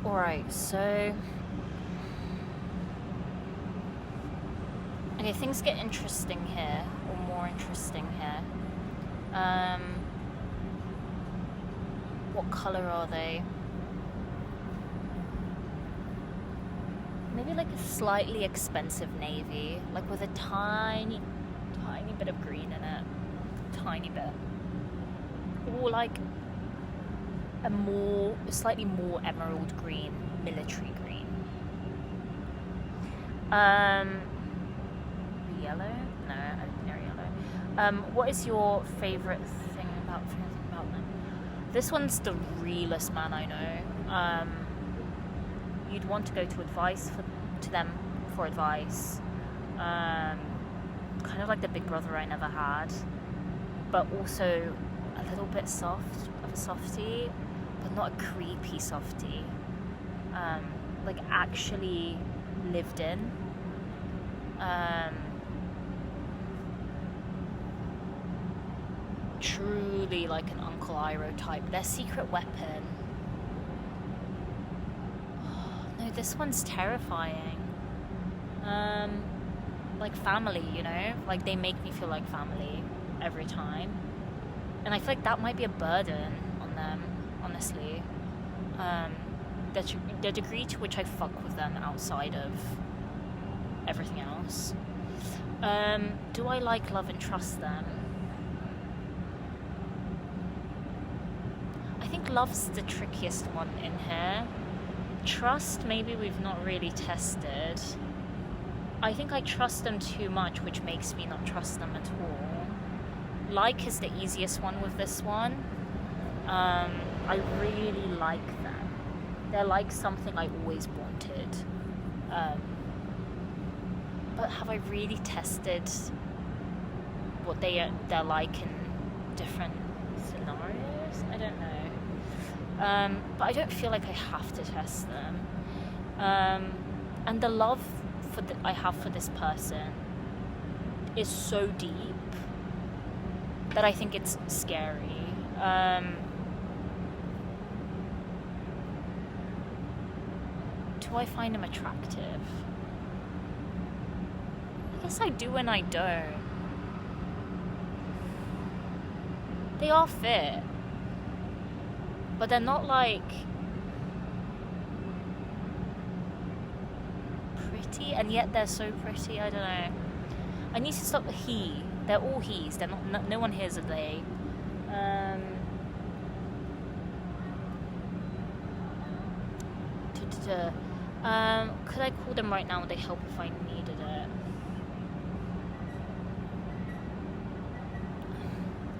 Alright, so... Okay, things get interesting here, or more interesting here. What colour are they? Maybe like a slightly expensive navy, like with a tiny bit of green in it. Tiny bit. Or like a slightly more emerald green, military green. Yellow? No, I think they're yellow. What is your favourite thing about them? This one's the realest man I know. You'd want to go to them for advice. Kind of like the big brother I never had, but also a little bit soft of a softie, but not a creepy softie. Like actually lived in. Truly like an Uncle Iroh type. Their secret weapon. Oh, no, this one's terrifying. Like family, you know? Like they make me feel like family every time. And I feel like that might be a burden on them, honestly. The degree to which I fuck with them outside of everything else. Do I like, love and trust them? I think love's the trickiest one in here. Trust, maybe we've not really tested. I think I trust them too much, which makes me not trust them at all. Like is the easiest one with this one. I really like them. They're like something I always wanted. But have I really tested what they're like in different scenarios? I don't know. But I don't feel like I have to test them. And the love I have for this person is so deep that I think it's scary. Do I find him attractive? I guess I do and I don't. They are fit, but they're not like pretty, and yet they're so pretty. I don't know. I need to stop the he. They're all he's. They're not. No one here's a they. Could I call them right now? Would they help if I needed it?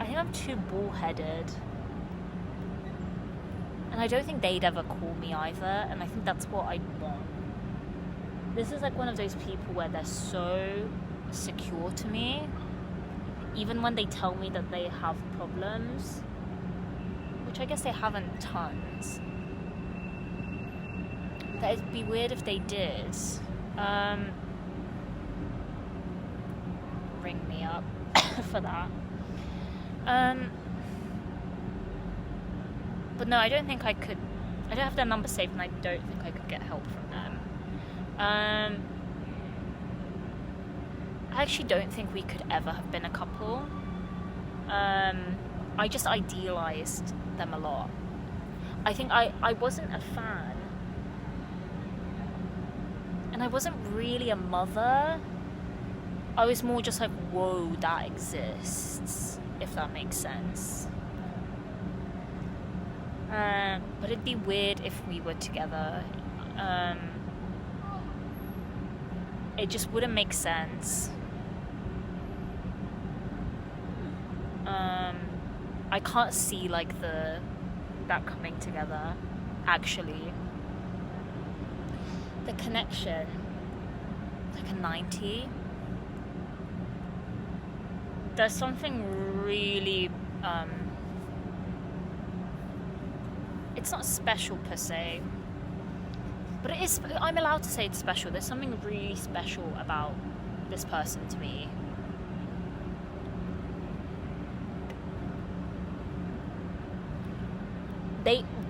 I think I'm too bullheaded. And I don't think they'd ever call me either. And I think that's what I want. This is like one of those people where they're so secure to me. Even when they tell me that they have problems. Which I guess they haven't tons. That it'd be weird if they did. Ring me up for that. But no, I don't think I could. I don't have their number saved, and I don't think I could get help from them. I actually don't think we could ever have been a couple. I just idealized them a lot. I think I wasn't a fan. And I wasn't really a mother. I was more just like, whoa, that exists, if that makes sense. But it'd be weird if we were together. It just wouldn't make sense. I can't see like that coming together, actually. The connection, like a 90. There's something really, it's not special per se, but it is. I'm allowed to say it's special. There's something really special about this person to me.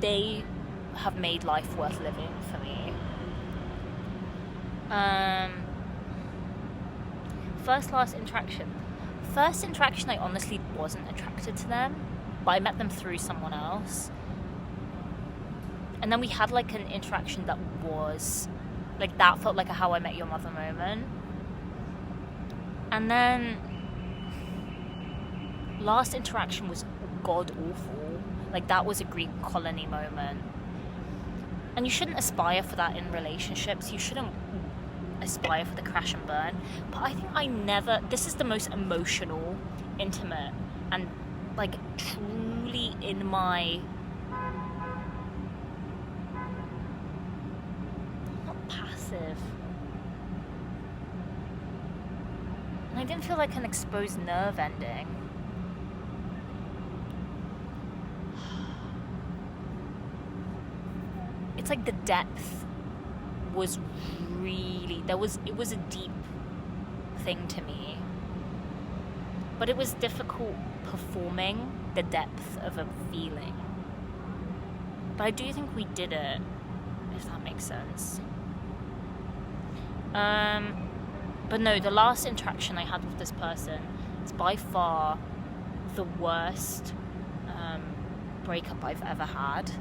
They have made life worth living for me. Last interaction. First interaction, I honestly wasn't attracted to them, but I met them through someone else. And then we had like an interaction that was like, that felt like a How I Met Your Mother moment. And then last interaction was god awful. Like, that was a Greek colony moment. And you shouldn't aspire for that in relationships. You shouldn't aspire for the crash and burn. But I think this is the most emotional, intimate, and like truly in my, not passive, and I didn't feel like an exposed nerve ending. It's like the depth was really, it was a deep thing to me, but it was difficult performing the depth of a feeling. But I do think we did it, if that makes sense. But no, the last interaction I had with this person is by far the worst breakup I've ever had.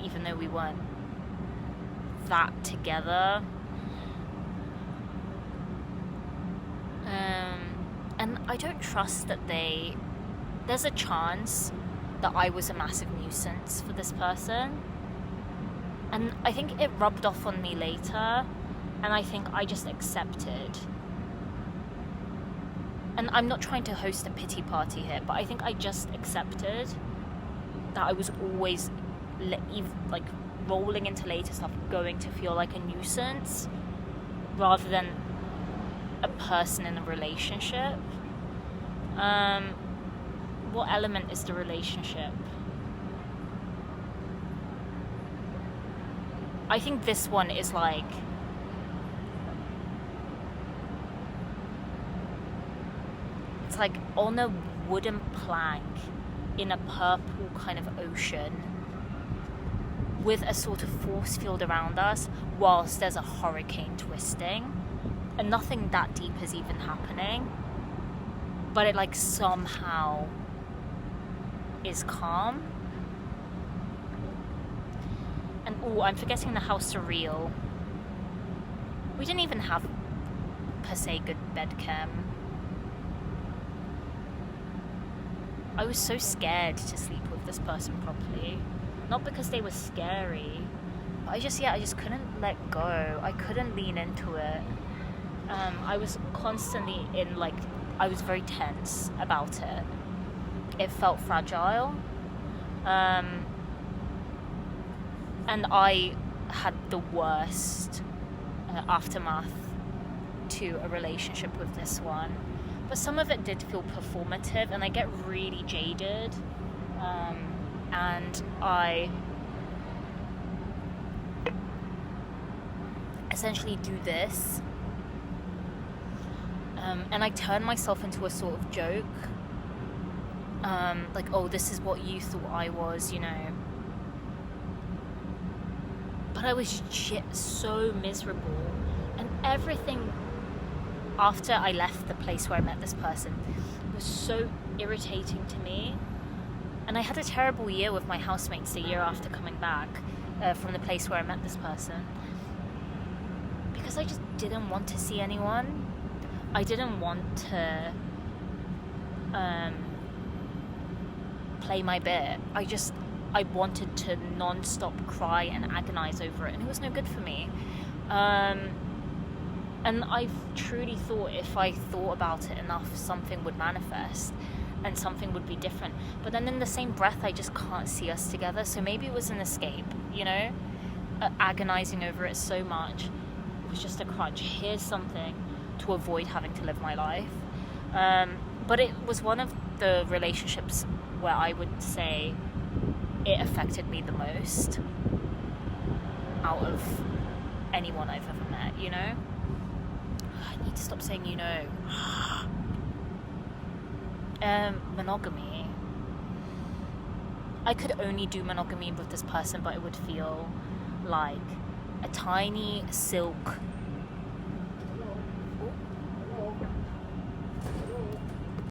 Even though we weren't that together. And I don't trust that there's a chance that I was a massive nuisance for this person. And I think it rubbed off on me later, and I think I just accepted. And I'm not trying to host a pity party here, but I think I just accepted that I was always like rolling into later stuff going to feel like a nuisance rather than a person in a relationship. What element is the relationship? I think this one is like, it's like on a wooden plank in a purple kind of ocean with a sort of force field around us whilst there's a hurricane twisting, and nothing that deep is even happening, but it like somehow is calm. And I'm forgetting how surreal. We didn't even have per se good bed chem. I was so scared to sleep with this person properly. Not because they were scary, but I just couldn't let go. I couldn't lean into it. I was constantly I was very tense about it. It felt fragile. And I had the worst aftermath to a relationship with this one. But some of it did feel performative, and I get really jaded. And I essentially do this. And I turn myself into a sort of joke. Like, oh, this is what you thought I was, you know. But I was so miserable. And everything after I left the place where I met this person was so irritating to me. And I had a terrible year with my housemates the year after coming back from the place where I met this person. Because I just didn't want to see anyone. I didn't want to play my bit. I wanted to non-stop cry and agonize over it, and it was no good for me. And I truly thought if I thought about it enough, something would manifest and something would be different. But then in the same breath, I just can't see us together. So maybe it was an escape, you know? Agonizing over it so much was just a crutch. Here's something to avoid having to live my life. But it was one of the relationships where I would say it affected me the most out of anyone I've ever met, you know? I need to stop saying you know. Monogamy. I could only do monogamy with this person, but it would feel like a tiny silk